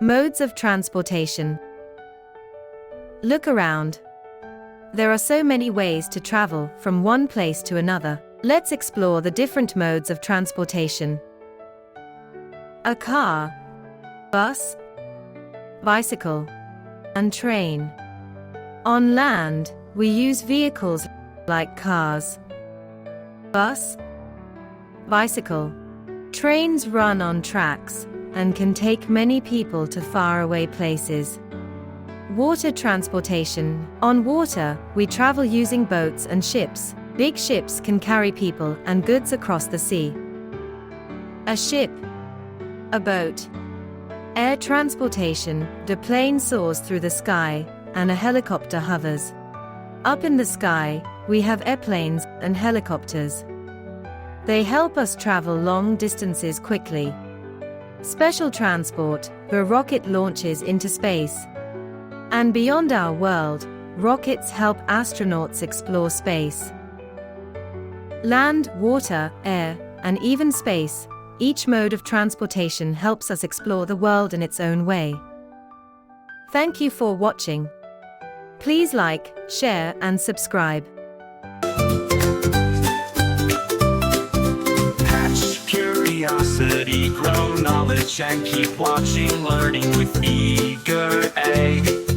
Modes of transportation. Look around. There are so many ways to travel from one place to another. Let's explore the different modes of transportation. A car, bus, bicycle, and train. On land, we use vehicles like cars, bus, bicycle. Trains run on tracks and can take many people to faraway places. Water transportation. On water, we travel using boats and ships. Big ships can carry people and goods across the sea. A ship, a boat. Air transportation. The plane soars through the sky, and a helicopter hovers. Up in the sky, we have airplanes and helicopters. They help us travel long distances quickly. Special transport. The rocket launches into space. And beyond our world, rockets help astronauts explore space. Land, water, air, and even space. Each mode of transportation helps us explore the world in its own way. Thank you for watching. Please like, share, and subscribe. Hatch curiosity, grow knowledge, and keep watching, learning with eager A.